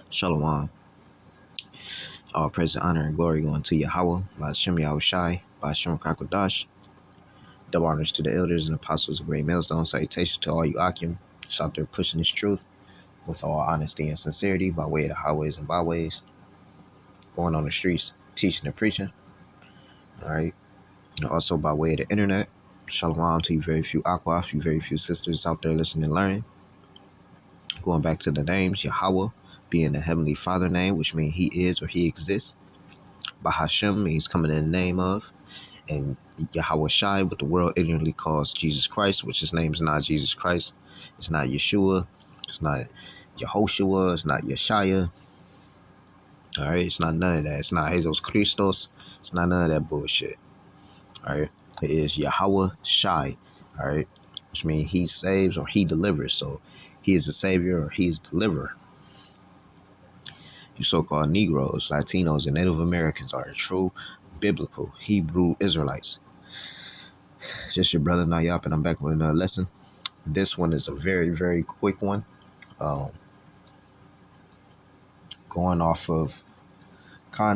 Shalom. All praise and honor and glory going to Yahweh, by Shem Yahushai, by Shem Kakodash. Double honors to the elders and apostles of Great Millstone. Salutations to all you Akim. Just out there pushing this truth with all honesty and sincerity by way of the highways and byways. Going on the streets, teaching and preaching. All right. And also by way of the internet. Shalom to you very few Aquaf, you very few sisters out there listening and learning. Going back to the names, Yahweh being the Heavenly Father name, which means He is or He exists. Bahashem means coming in the name of, and Yahweh Shai, what the world ignorantly calls Jesus Christ, which his name is not Jesus Christ. It's not Yeshua. It's not Yehoshua. It's not Yeshaya. All right. It's not none of that. It's not Jesus Christos. It's not none of that bullshit. All right. It is Yahweh Shai. All right. Which means he saves or he delivers. So he is the savior or he is the deliverer. You so-called Negroes, Latinos, and Native Americans are true biblical Hebrew Israelites. Just your brother Nayap, and I'm back with another lesson. This one is a very, very quick one. Going off of I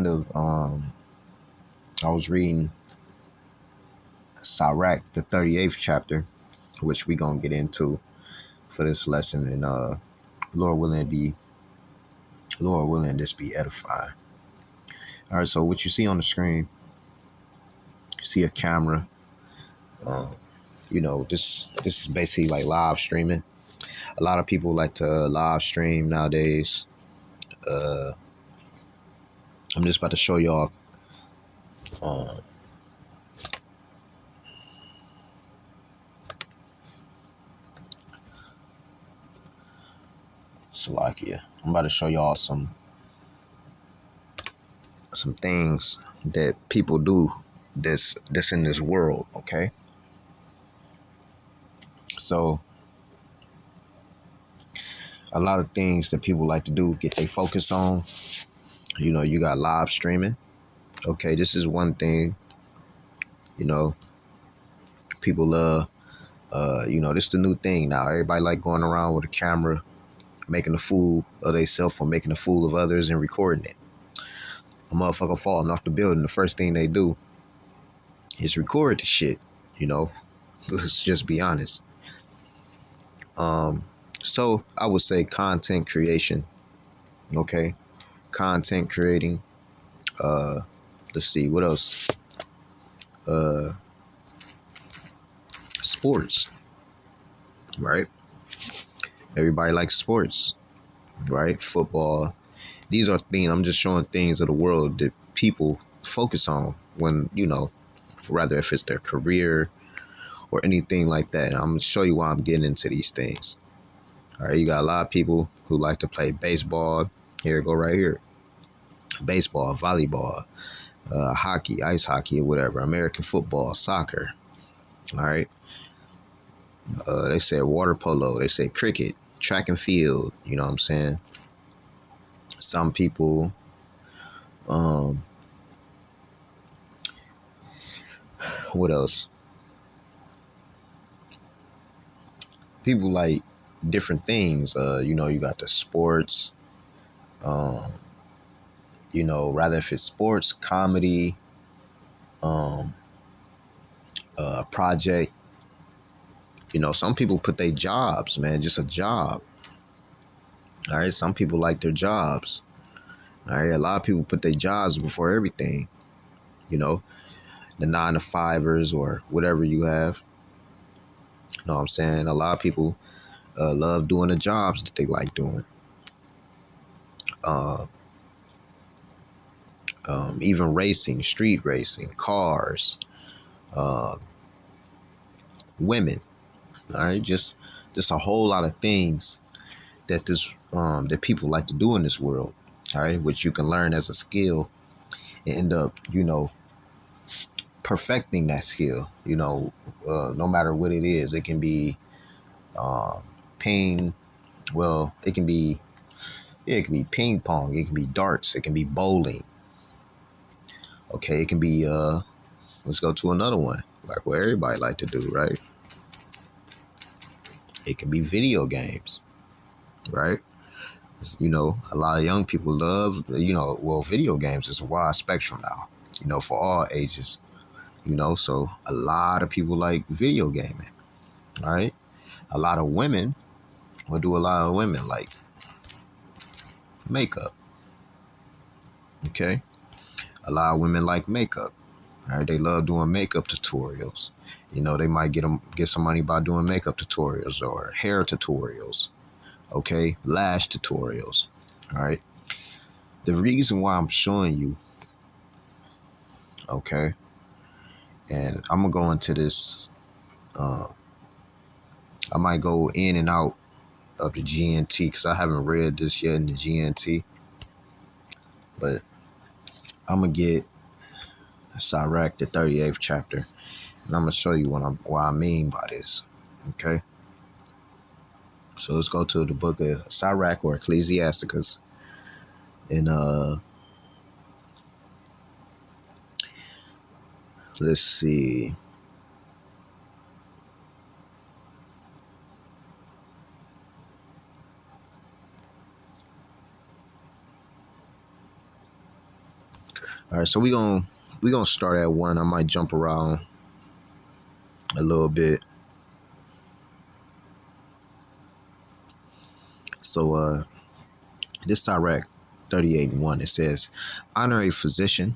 was reading Sirach, the 38th chapter, which we gonna get into for this lesson, and Lord willing, this be edifying. All right, so what you see on the screen, you see a camera. This is basically like live streaming. A lot of people like to live stream nowadays. I'm just about to show y'all Salakia. I'm about to show y'all some things that people do that's in this world, okay? So a lot of things that people like to do, get their focus on. You got live streaming. Okay, this is one thing. People love this is the new thing now. Everybody like going around with a camera, making a fool of themselves or making a fool of others and recording it. A motherfucker falling off the building, the first thing they do is record the shit, Let's just be honest. So I would say content creation. Okay. Content creating. Let's see, what else? Sports. Right? Everybody likes sports. Right? Football. These are things, I'm just showing things of the world that people focus on when, rather if it's their career or anything like that. I'm going to show you why I'm getting into these things. All right, you got a lot of people who like to play baseball. Here, go right here. Baseball, volleyball, hockey, ice hockey, or whatever. American football, soccer. All right. They say water polo. They say cricket, track and field. You know what I'm saying? Some people, what else? People like different things. You got the sports. Rather if it's sports, comedy, project. Some people put their jobs, man, just a job. All right, some people like their jobs. All right, a lot of people put their jobs before everything. The 9-to-5ers or whatever you have. You know what I'm saying? A lot of people love doing the jobs that they like doing. Even racing, street racing, cars, women. All right, just a whole lot of things that that people like to do in this world. All right, which you can learn as a skill and end up, perfecting that skill. No matter what it is, it can be ping. Well, it can be ping pong. It can be darts. It can be bowling. Okay, it can be let's go to another one, like what everybody like to do, right? It can be video games, right? A lot of young people love, video games is a wide spectrum now, for all ages, so a lot of people like video gaming, all right? A lot of women, what do a lot of women like? Makeup, okay? A lot of women like makeup, all right? They love doing makeup tutorials. They might get some money by doing makeup tutorials or hair tutorials, okay? Lash tutorials, all right? The reason why I'm showing you, okay, and I'm gonna go into this. I might go in and out of the GNT because I haven't read this yet in the GNT, but I'm gonna get Sirach, the 38th chapter, and I'm gonna show you what I mean by this. Okay, so let's go to the book of Sirach or Ecclesiasticus, and let's see. All right, so we gonna start at 1. I might jump around a little bit. So this Sirach 38:1, it says, "Honor a physician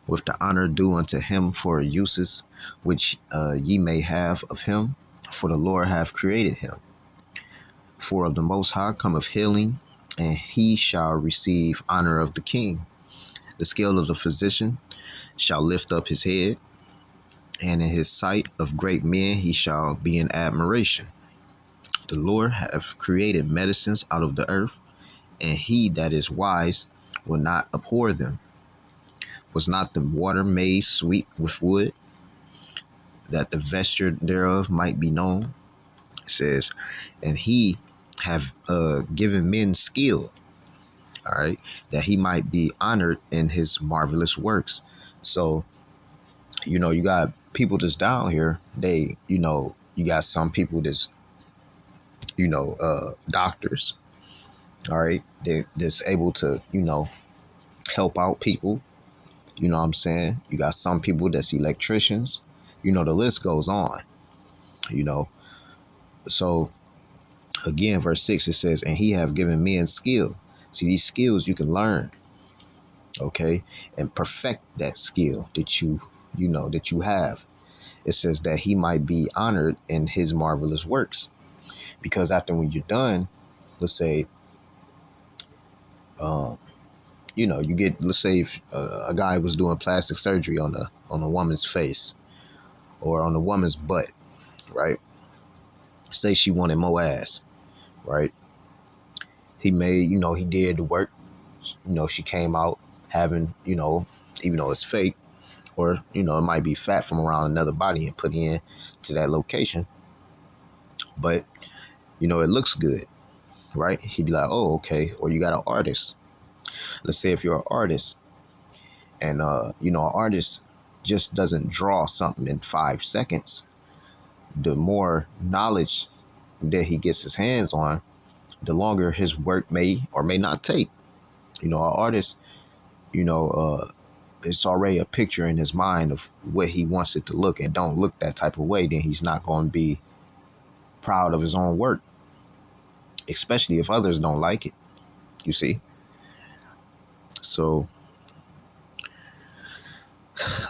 with the honor due unto him for uses which ye may have of him, for the Lord hath created him. For of the Most High cometh healing, and he shall receive honor of the king. The skill of the physician shall lift up his head, and in his sight of great men he shall be in admiration. The Lord hath created medicines out of the earth, and he that is wise will not abhor them. Was not the water made sweet with wood, that the vesture thereof might be known?" It says, and he have given men skill, all right, that he might be honored in his marvelous works. So, you got people that's down here, you got some people that's, doctors, all right, that's able to, help out people. You know what I'm saying? You got some people that's electricians. The list goes on, you know. So again, verse 6, it says, and he have given men skill. See, these skills you can learn, okay, and perfect that skill that that you have. It says that he might be honored in his marvelous works. Because after when you're done, let's say, you get, let's say if a guy was doing plastic surgery on a woman's face or on a woman's butt, right? Say she wanted more ass, right? He made, he did the work. She came out having, even though it's fake, or, it might be fat from around another body and put in to that location. But, it looks good, right? He'd be like, oh, okay. Or you got an artist. Let's say if you're an artist and, an artist just doesn't draw something in 5 seconds. The more knowledge that he gets his hands on, the longer his work may or may not take. An artist, it's already a picture in his mind of what he wants it to look, and don't look that type of way, then he's not going to be proud of his own work, especially if others don't like it, you see. So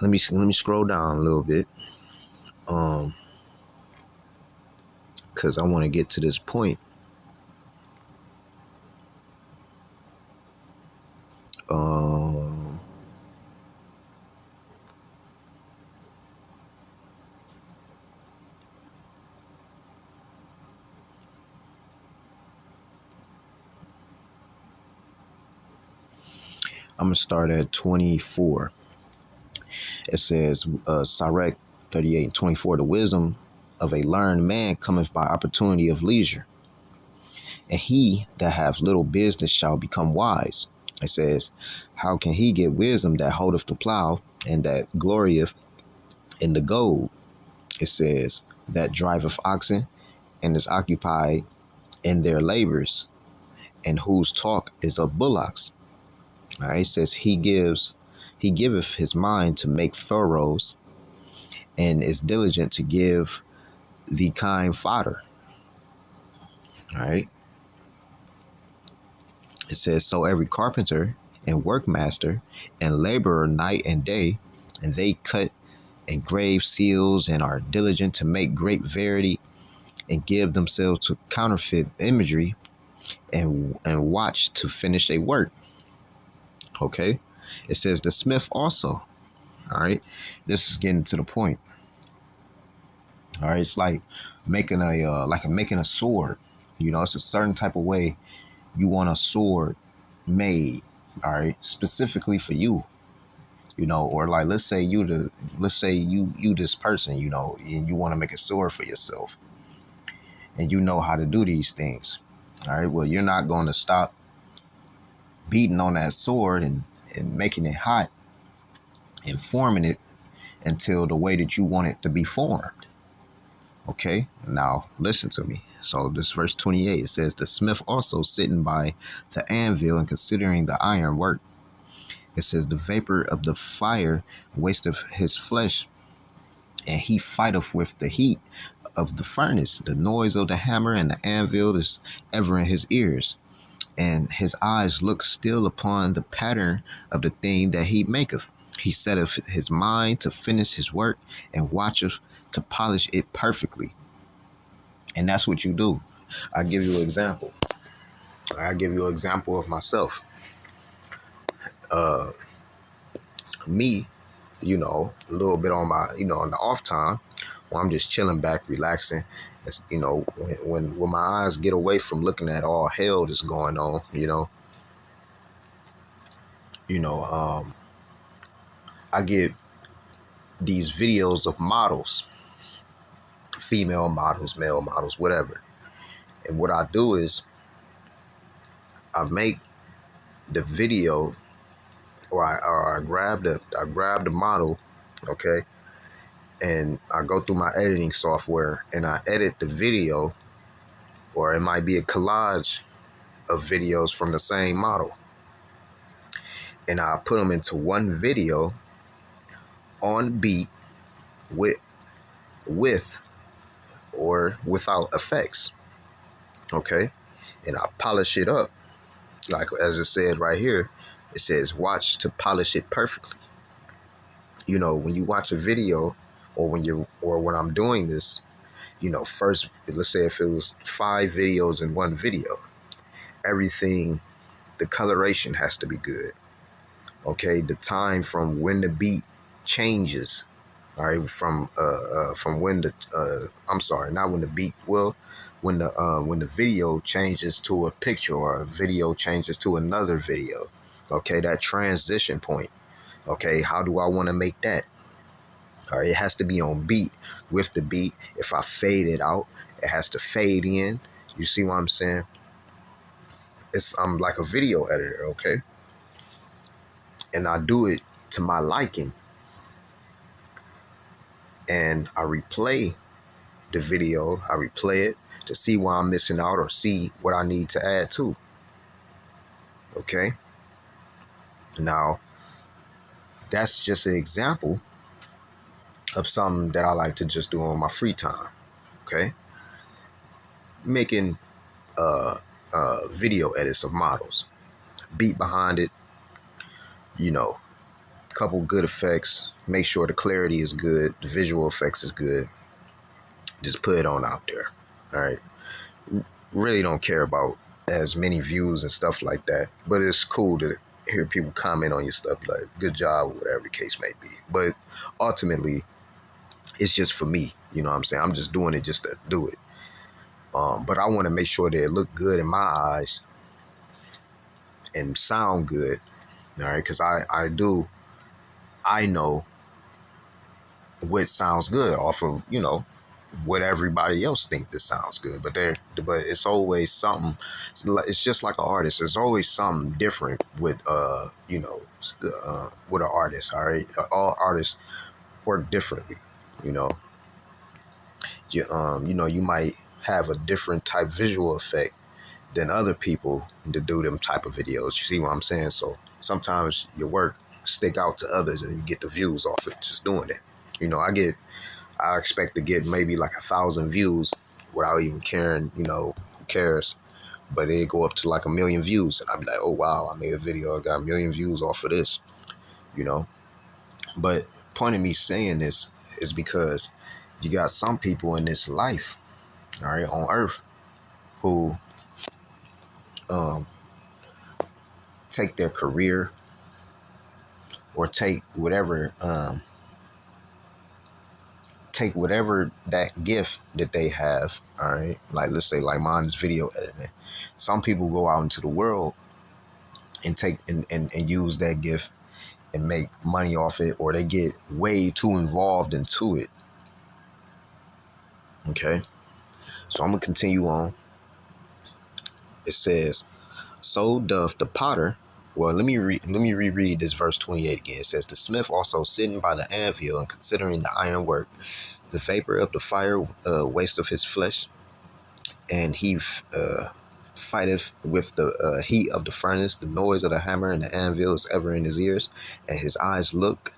let me scroll down a little bit, because I want to get to this point. I'm gonna start at 24. It says, Sirach 38:24, the wisdom of a learned man cometh by opportunity of leisure, and he that hath little business shall become wise. It says, how can he get wisdom that holdeth the plow, and that glorieth in the gold? It says, that driveth oxen, and is occupied in their labors, and whose talk is of bullocks. All right, it says he giveth his mind to make furrows, and is diligent to give the kind fodder. All right, it says, so every carpenter and workmaster and laborer night and day, and they cut and grave seals, and are diligent to make great verity, and give themselves to counterfeit imagery, and watch to finish their work. Okay, it says the smith also. All right, this is getting to the point. All right, it's like making making a sword. You know, it's a certain type of way you want a sword made. All right, specifically for you. You know, or like let's say you this person. You know, and you want to make a sword for yourself, and you know how to do these things. All right, well, you're not going to stop beating on that sword and making it hot and forming it until the way that you want it to be formed. Okay, now listen to me. So this verse 28, it says, the smith also sitting by the anvil and considering the iron work. It says, the vapor of the fire wasteth his flesh, and he fighteth with the heat of the furnace. The noise of the hammer and the anvil is ever in his ears, and his eyes look still upon the pattern of the thing that he maketh. He setteth his mind to finish his work, and watcheth to polish it perfectly. And that's what you do. I give you an example. I give you an example of myself. Me, you know, a little bit on my, you know, on the off time, when I'm just chilling back, relaxing. It's, you know, when my eyes get away from looking at all hell that's going on, you know, I get these videos of models, female models, male models, whatever. And what I do is I make the video, or I grab the model, okay, and I go through my editing software and I edit the video, or it might be a collage of videos from the same model, and I put them into one video on beat with or without effects, okay, and I polish it up. Like as it said right here, it says watch to polish it perfectly. You know, when you watch a video, or when I'm doing this, you know, first, let's say if it was 5 videos in one video, everything, the coloration has to be good. Okay, the time from when the beat changes, all right, from when the I'm sorry, not when the beat, well, when the video changes to a picture, or a video changes to another video. Okay, that transition point. Okay, how do I want to make that? All right, it has to be on beat with the beat. If I fade it out, it has to fade in. You see what I'm saying? I'm like a video editor, okay? And I do it to my liking. And I replay the video. I replay it to see why I'm missing out, or see what I need to add to. Okay? Now, that's just an example of something that I like to just do on my free time. Okay? Making video edits of models. Beat behind it, you know, couple good effects. Make sure the clarity is good, the visual effects is good. Just put it on out there. All right. Really don't care about as many views and stuff like that, but it's cool to hear people comment on your stuff, like good job, or whatever the case may be. But ultimately, it's just for me. You know what I'm saying? I'm just doing it just to do it. But I want to make sure that it look good in my eyes and sound good. All right, because I know what sounds good off of, you know, what everybody else think that sounds good, but it's always something. It's just like an artist. There's always something different with with an artist. All right, all artists work differently. You know, you might have a different type visual effect than other people to do them type of videos. You see what I'm saying? So sometimes your work stick out to others and you get the views off it just doing it. You know, I expect to get maybe like 1,000 views without even caring, you know, who cares? But it go up to like 1,000,000 views. And I'd be like, oh, wow, I made a video. I got 1,000,000 views off of this, you know. But point of me saying this is because you got some people in this life, all right, on earth, who take their career or take whatever that gift that they have, all right, like let's say like mine is video editing. Some people go out into the world and take and use that gift and make money off it, or they get way too involved into it. Okay, so I'm gonna continue on. It says, so doth the potter. Well, let me reread this verse 28 again. It says, the smith also sitting by the anvil and considering the iron work, the vapor of the fire wasteth his flesh, and he fighteth with the heat of the furnace. The noise of the hammer and the anvil is ever in his ears, and his eyes look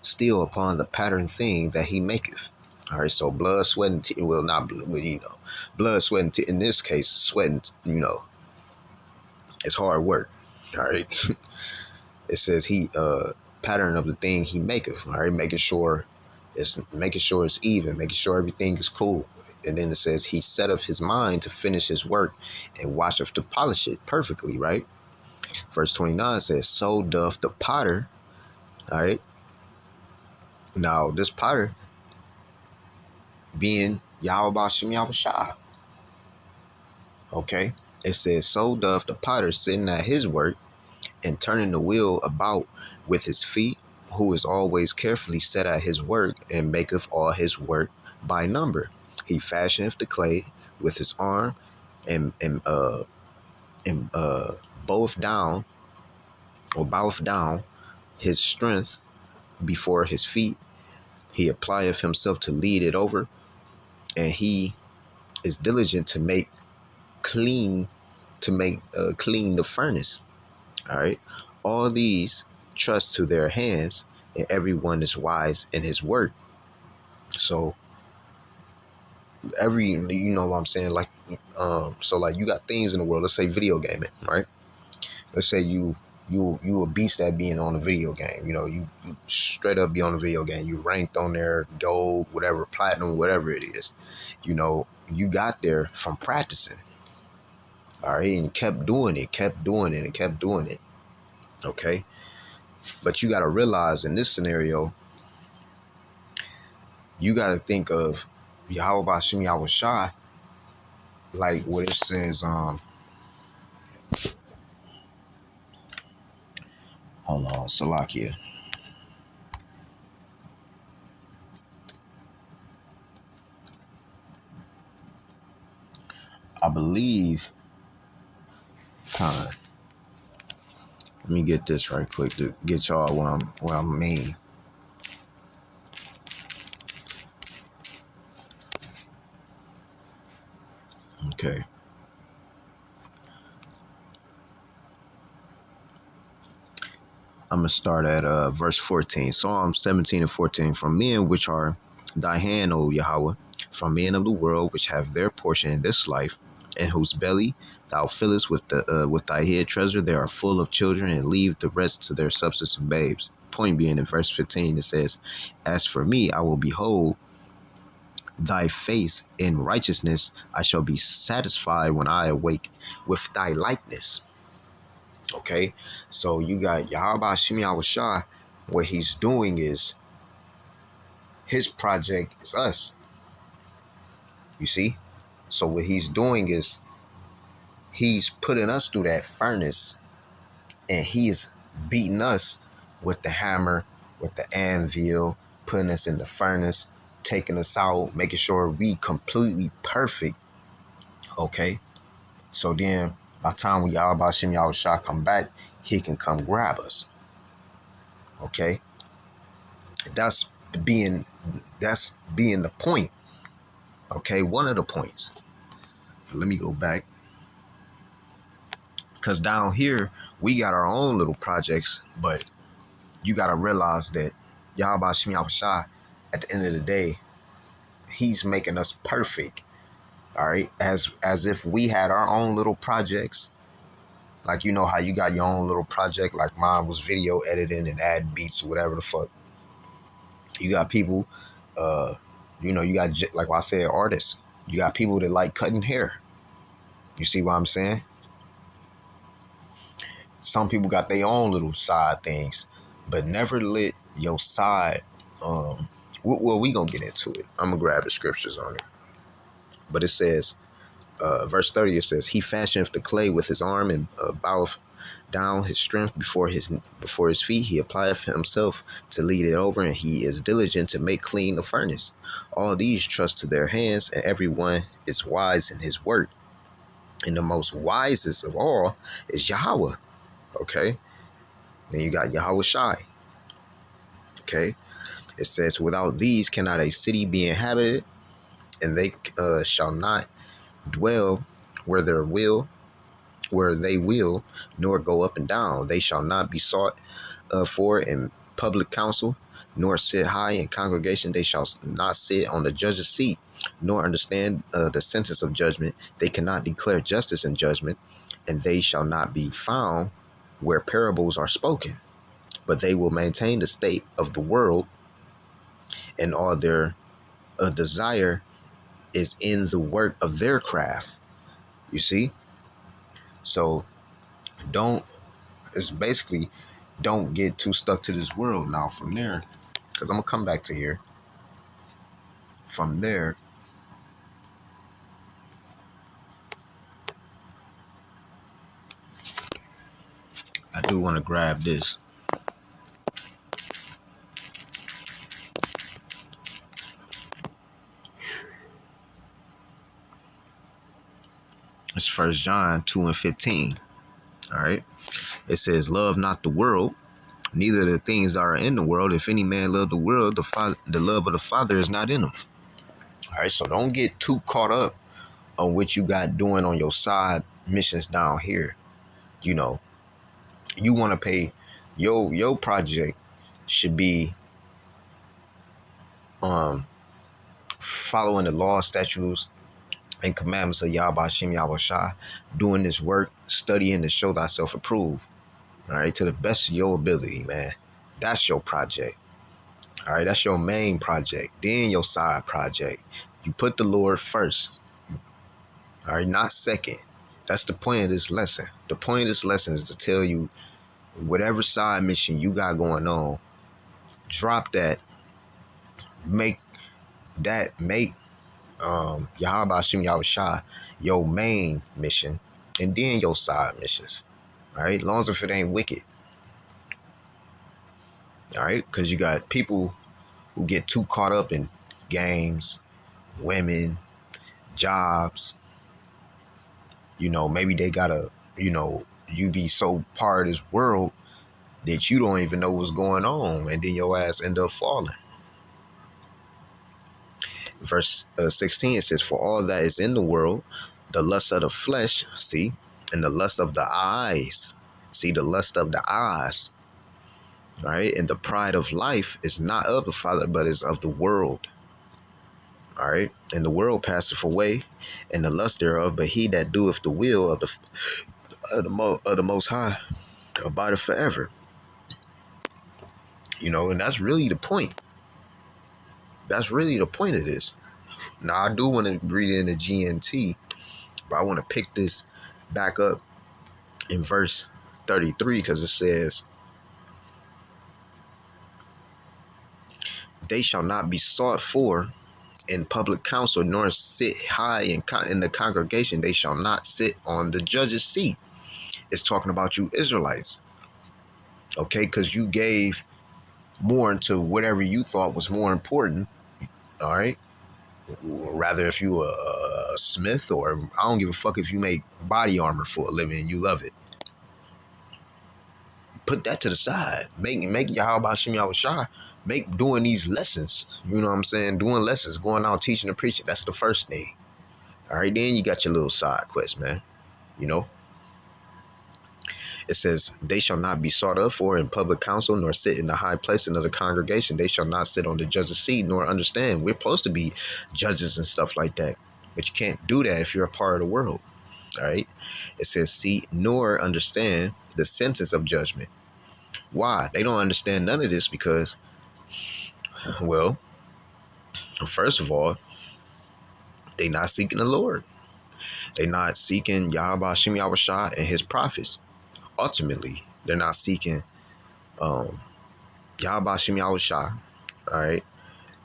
still upon the patterned thing that he maketh. All right, so blood, sweat, and tears. Well, not blood, you know, blood, sweat, and in this case, sweat, and, you know, it's hard work. All right. It says he pattern of the thing he maketh. All right, making sure it's even, making sure everything is cool. And then it says he setteth his mind to finish his work and watcheth to polish it perfectly, right? Verse 29 says, so doth the potter. All right. Now this potter being Yahweh Bashem Yahushua. Okay. It says, so doth the potter sitting at his work and turning the wheel about with his feet, who is always carefully set at his work and maketh all his work by number. He fashioneth the clay with his arm and boweth down his strength before his feet. He applieth himself to lead it over, and he is diligent to make clean the furnace. All right. All these trust to their hands, and everyone is wise in his work. So you know what I'm saying? Like, so like you got things in the world, let's say video gaming, right? Let's say you a beast at being on a video game. You know, you straight up be on a video game. You ranked on there, gold, whatever, platinum, whatever it is. You know, you got there from practicing. All right, and kept doing it. Okay. But you got to realize in this scenario, you got to think of Yahweh Bashem Yahushua, like what it says. Hold on, Salakia. I believe. Let me get this right quick to get y'all what I mean. Okay. I'm going to start at verse 14. Psalm 17 and 14. From men which are thy hand, O Yahweh, from men of the world which have their portion in this life, and whose belly thou fillest with thy hid treasure, they are full of children, and leave the rest to their substance and babes. Point being, in verse 15, it says, as for me, I will behold thy face in righteousness. I shall be satisfied when I awake with thy likeness. Okay, so you got Yahweh Shem Yahushua. What he's doing is his project is us. You see? So what he's doing is he's putting us through that furnace, and he's beating us with the hammer, with the anvil, putting us in the furnace, taking us out, making sure we completely perfect. Okay? So then by the time we Yahweh Shem Yahushua come back, he can come grab us. Okay? That's being the point. Okay, one of the points. Let me go back. Because down here, we got our own little projects, but you got to realize that Yahweh Shem Yahushua, at the end of the day, he's making us perfect. All right. As if we had our own little projects. Like, you know how you got your own little project, like mine was video editing and adding beats or whatever the fuck. You got people, you got, like I said, artists. You got people that like cutting hair. You see what I'm saying? Some people got their own little side things, but never let your side, well, we gonna get into it. I'm gonna grab the scriptures on it. But it says, verse 30, it says, he fashioneth the clay with his arm and boweth down his strength before his feet. He applieth himself to lead it over, and he is diligent to make clean the furnace. All these trust to their hands, and everyone is wise in his work. And the most wisest of all is Yahweh. Okay. Then you got Yahweh Shai. Okay. It says, without these cannot a city be inhabited, and they shall not dwell where they will, nor go up and down. They shall not be sought for in public council, nor sit high in congregation. They shall not sit on the judge's seat, nor understand the sentence of judgment. They cannot declare justice and judgment, and they shall not be found where parables are spoken. But they will maintain the state of the world, and all their desire is in the work of their craft. You see? So it's basically don't get too stuck to this world. Now from there, because I'm going to come back to here. From there, I do want to grab this. It's 1 John 2:15. All right. It says, love not the world, neither the things that are in the world. If any man love the world, the love of the Father is not in him. All right. So don't get too caught up on what you got doing on your side missions down here. You know, you want to pay your project should be following the law, statutes, and commandments of Yahweh Shem Yahushua, doing this work, studying to show thyself approved. All right, to the best of your ability, man. That's your project. All right, that's your main project. Then your side project. You put the Lord first. All right, not second. That's the point of this lesson. The point of this lesson is to tell you whatever side mission you got going on, drop that. Make Yahweh Shem Yahushua your main mission, and then your side missions. All right, as long as if it ain't wicked. All right, because you got people who get too caught up in games, women, jobs. You know, maybe they gotta, you be so part of this world that you don't even know what's going on, and then your ass end up falling. Verse 16, it says, for all that is in the world, the lust of the flesh, see, and the lust of the eyes, see, the lust of the eyes, right, and the pride of life is not of the Father, but is of the world. All right, and the world passeth away, and the lust thereof, but he that doeth the will of the Most High abideth forever. You know, and that's really the point. That's really the point of this. Now, I do want to read it in the GNT, but I want to pick this back up in verse 33, because it says, they shall not be sought for in public council, nor sit high in the congregation. They shall not sit on the judge's seat. It's talking about you Israelites. Okay, because you gave more into whatever you thought was more important. All right. Rather, if you a smith, or I don't give a fuck if you make body armor for a living and you love it, put that to the side. Make Yahweh Shem Yahushua, make doing these lessons. You know what I'm saying? Doing lessons, going out teaching and preaching. That's the first thing. All right, then you got your little side quest, man. You know. It says, they shall not be sought up for in public council, nor sit in the high place of the congregation. They shall not sit on the judge's seat, nor understand. We're supposed to be judges and stuff like that. But you can't do that if you're a part of the world. All right. It says, see, nor understand the sentence of judgment. Why? They don't understand none of this because, well, first of all, they not seeking the Lord. They not seeking Yahweh Hashem Yahushua and his prophets. Ultimately, they're not seeking Yahweh Hashem Yahushua, all right,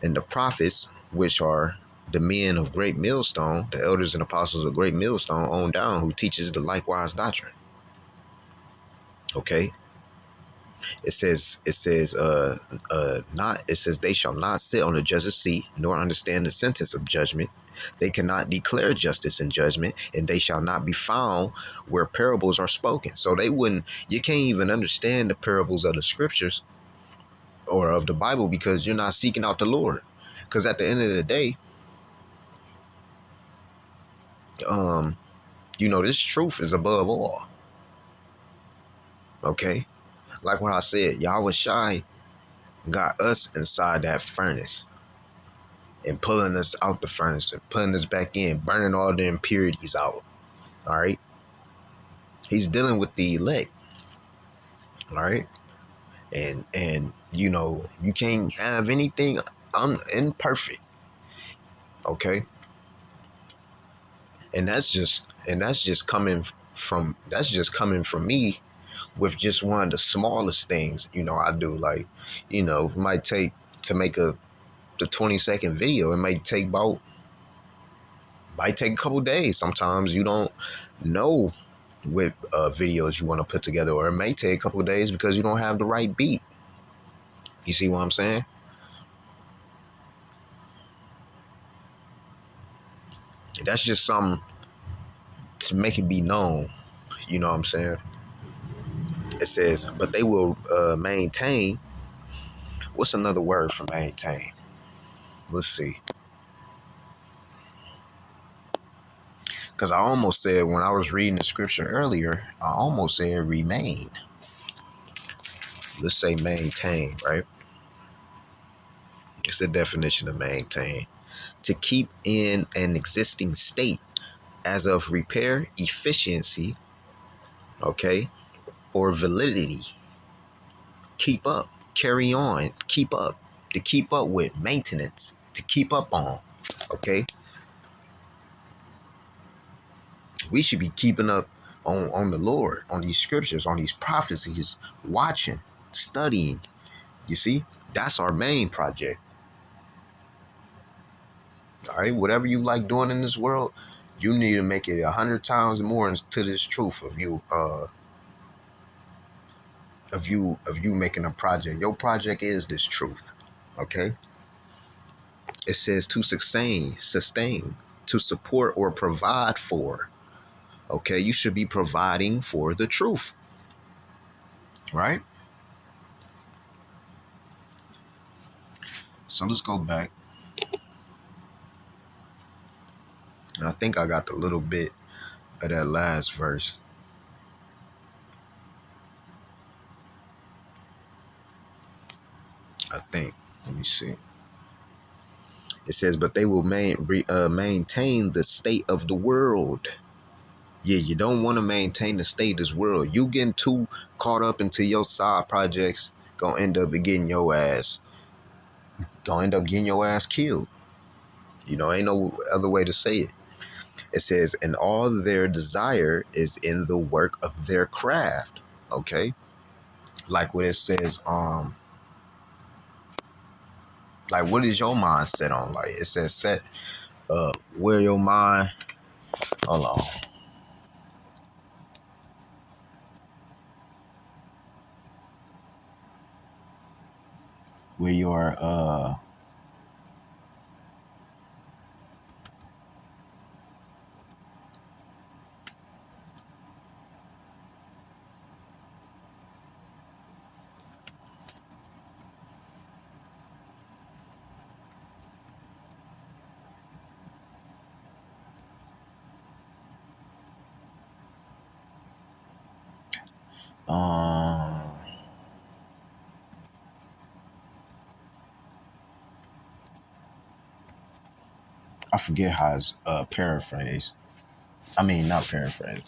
and the prophets, which are the men of Great Millstone, the elders and apostles of Great Millstone on down, who teaches the likewise doctrine. Okay. It says they shall not sit on the judge's seat, nor understand the sentence of judgment. They cannot declare justice and judgment, and they shall not be found where parables are spoken. So you can't even understand the parables of the scriptures or of the Bible because you're not seeking out the Lord. Because at the end of the day, this truth is above all. Okay? Like what I said, Yahweh Shai got us inside that furnace and pulling us out the furnace and putting us back in, burning all the impurities out. All right? He's dealing with the elect. All right? And you can't have anything imperfect. Okay? And that's just coming from me with just one of the smallest things, I do. Like, it might take to make the 20-second video, it might take a couple days. Sometimes you don't know what videos you want to put together, or it may take a couple days because you don't have the right beat. You see what I'm saying? That's just something to make it be known. You know what I'm saying? It says, but they will maintain. What's another word for maintain? Let's see. Because I almost said, when I was reading the scripture earlier, I almost said remain. Let's say maintain, right? It's the definition of maintain. To keep in an existing state as of repair, efficiency, okay, or validity. Keep up, carry on, keep up. To keep up with, maintenance, to keep up on, okay? We should be keeping up on the Lord, on these scriptures, on these prophecies, watching, studying. You see, that's our main project. All right, whatever you like doing in this world, you need to make it 100 times more into this truth of you making a project. Your project is this truth. Okay. It says to sustain, to support or provide for. Okay, you should be providing for the truth. Right? So let's go back. I think I got a little bit of that last verse. I think. Let me see. It says, but they will maintain the state of the world. Yeah, you don't want to maintain the state of this world. You getting too caught up into your side projects, gonna end up getting your ass killed. Ain't no other way to say it. It says, and all their desire is in the work of their craft. Okay. Like what it says, like what is your mind set on? Like it says set where your mind, hold on. Where your Um, I forget how it's paraphrased. I mean, not paraphrase.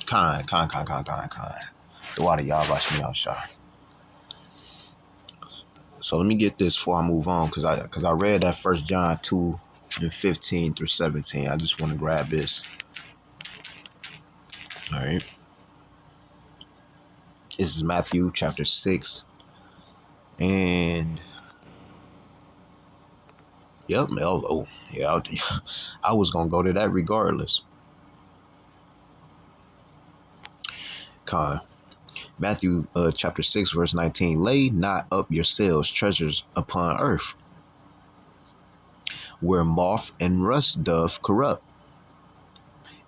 Con. The water y'all watch me outside. So let me get this before I move on, because I read that 1 John 2:15 through 17. I just want to grab this. All right. This is Matthew chapter 6. And yep, oh, yeah, I was gonna go to that regardless. Con. Matthew chapter 6, verse 19. Lay not up yourselves treasures upon earth, where moth and rust doth corrupt,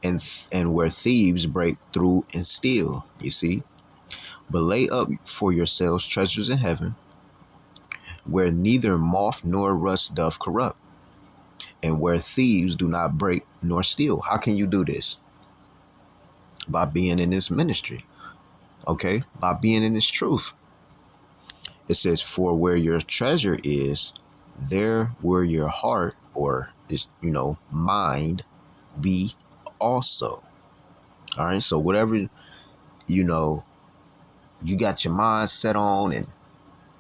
and where thieves break through and steal. You see? But lay up for yourselves treasures in heaven, where neither moth nor rust doth corrupt, and where thieves do not break nor steal. How can you do this? By being in this ministry. Okay? By being in this truth. It says, for where your treasure is, there will your heart, or this, mind, be also. All right. So whatever, you got your mind set on and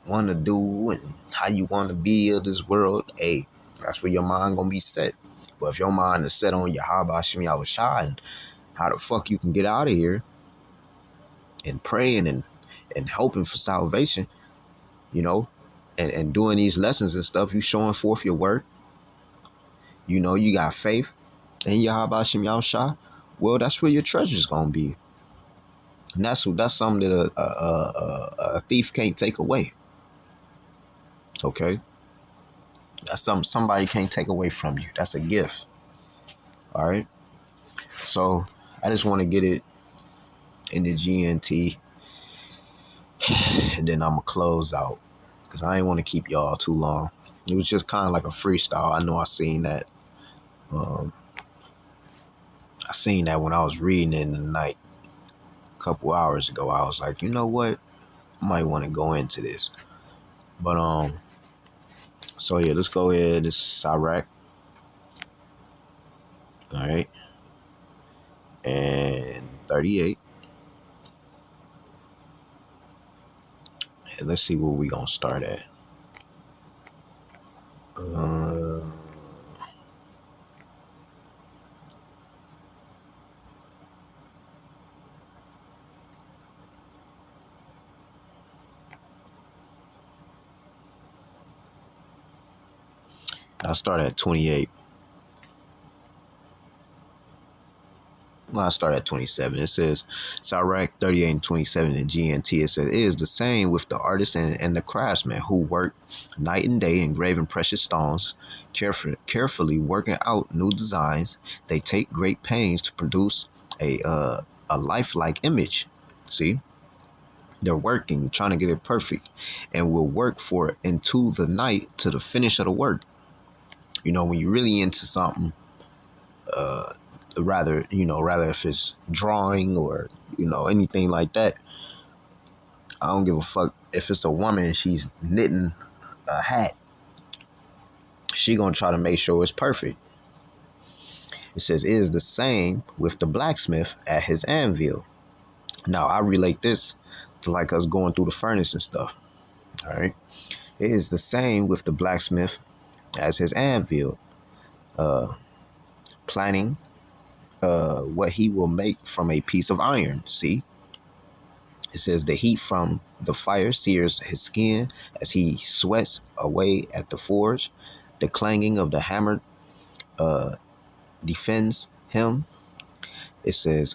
want to do and how you want to be of this world, hey, that's where your mind gonna be set. But if your mind is set on Yahweh Shem Yahushua and how the fuck you can get out of here and praying and hoping for salvation, and doing these lessons and stuff, you showing forth your work, you got faith in Yahweh Shem Yahushua, well, that's where your treasure's gonna be. And that's something that a thief can't take away. Okay? That's something somebody can't take away from you. That's a gift. All right? So I just want to get it in the GNT, and then I'm going to close out, because I ain't want to keep y'all too long. It was just kind of like a freestyle. I know I seen that. I seen that when I was reading it in the night a couple hours ago. I was like, you know what? I might want to go into this. But so yeah, let's go ahead. This is Sirach. All right. And 38. And let's see where we gonna start at. I'll start at 28. Well, I'll start at 27. It says, Sirach 38 and 27 in GNT. It says, it is the same with the artists and the craftsmen who work night and day engraving precious stones, carefully working out new designs. They take great pains to produce a lifelike image. See? They're working, trying to get it perfect, and will work for it into the night to the finish of the work. When you're really into something, rather if it's drawing or anything like that, I don't give a fuck if it's a woman and she's knitting a hat. She gonna try to make sure it's perfect. It says, it is the same with the blacksmith at his anvil. Now I relate this to like us going through the furnace and stuff. All right. It is the same with the blacksmith as his anvil, planning what he will make from a piece of iron. See? It says the heat from the fire sears his skin as he sweats away at the forge. The clanging of the hammer defends him. It says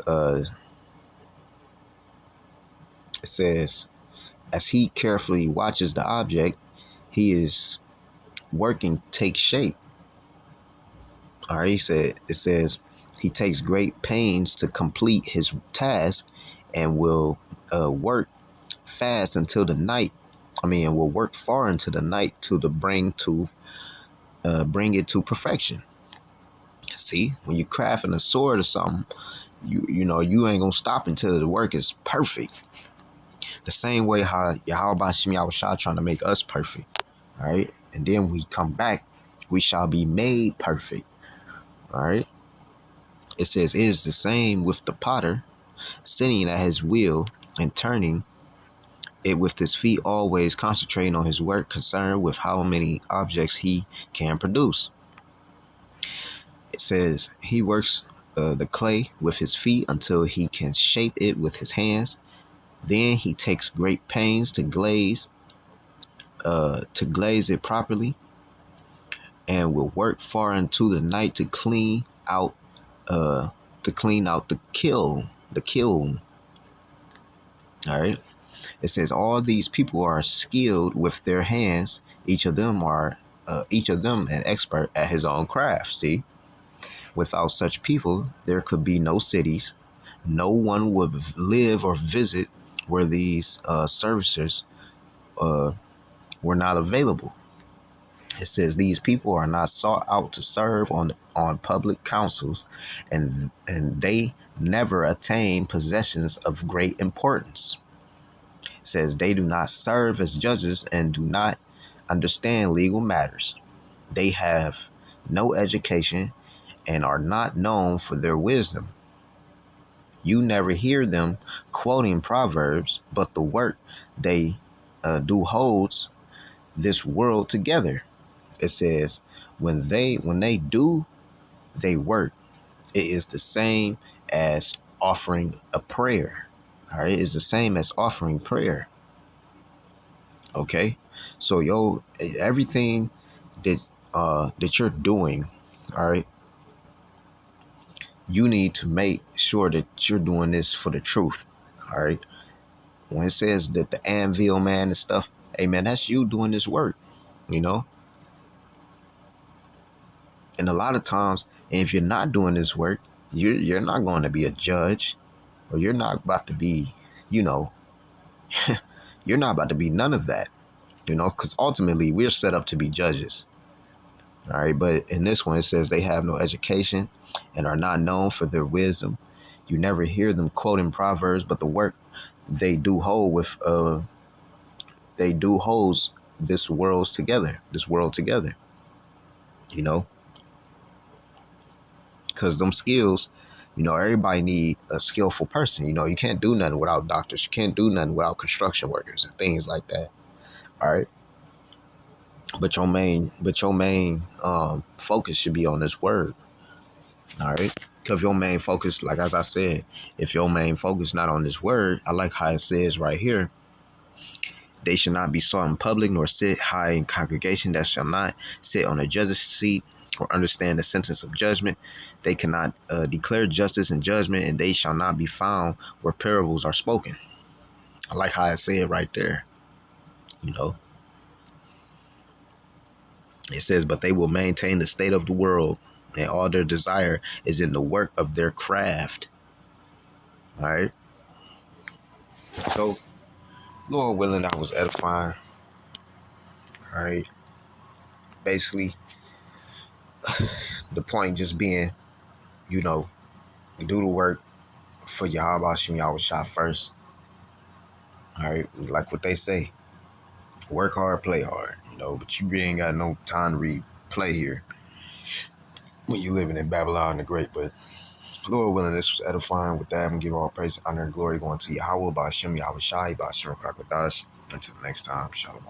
as he carefully watches the object he is working take shape. All right, it says he takes great pains to complete his task and will work fast until the night. Will work far into the night to bring it to perfection. See, when you crafting a sword or something, you ain't gonna stop until the work is perfect. The same way how Yahweh Shem Yahushua trying to make us perfect. All right. And then we come back, we shall be made perfect. All right. It says it is the same with the potter sitting at his wheel and turning it with his feet, always concentrating on his work, concerned with how many objects he can produce. It says he works the clay with his feet until he can shape it with his hands. Then he takes great pains to glaze it properly, and will work far into the night to clean out the kiln. All right. It says all these people are skilled with their hands. Each of them an expert at his own craft. See, without such people, there could be no cities. No one would live or visit where these services were not available. It says these people are not sought out to serve on public councils, and they never attain possessions of great importance. It says they do not serve as judges and do not understand legal matters. They have no education and are not known for their wisdom. You never hear them quoting proverbs, but the work they do holds this world together. It says when they do they work, it is the same as offering a prayer. All right, it's the same as offering prayer. Okay, so everything that you're doing, all right, you need to make sure that you're doing this for the truth. All right, when it says that the anvil man and stuff, hey man, that's you doing this work, you know. And a lot of times, if you're not doing this work, you're not going to be a judge, or you're not about to be, you know, you're not about to be none of that, you know, because ultimately we're set up to be judges. All right. But in this one, it says they have no education and are not known for their wisdom. You never hear them quoting proverbs, but the work they do hold holds this world together, you know, because them skills, you know, everybody need a skillful person. You know, you can't do nothing without doctors. You can't do nothing without construction workers and things like that. All right. But your main focus should be on this word. All right. Because your main focus, like as I said, if your main focus not on this word, I like how it says right here, they shall not be sought in public, nor sit high in congregation, that shall not sit on a judge's seat or understand the sentence of judgment. They cannot declare justice and judgment, and they shall not be found where parables are spoken. I like how I said right there. You know, it says, but they will maintain the state of the world, and all their desire is in the work of their craft. All right. So, Lord willing, I was edifying. All right. Basically, the point just being, you know, do the work for Yahweh Shem Yahushua first. All right. Like what they say, work hard, play hard, you know, but you ain't got no time to read play here when you living in Babylon the Great. But Lord willing, this was edifying. With that, I'm going to give all praise, honor, and glory going to Yahweh, by Shem Yahushua, by Shem Kakadash. Until next time, Shalom.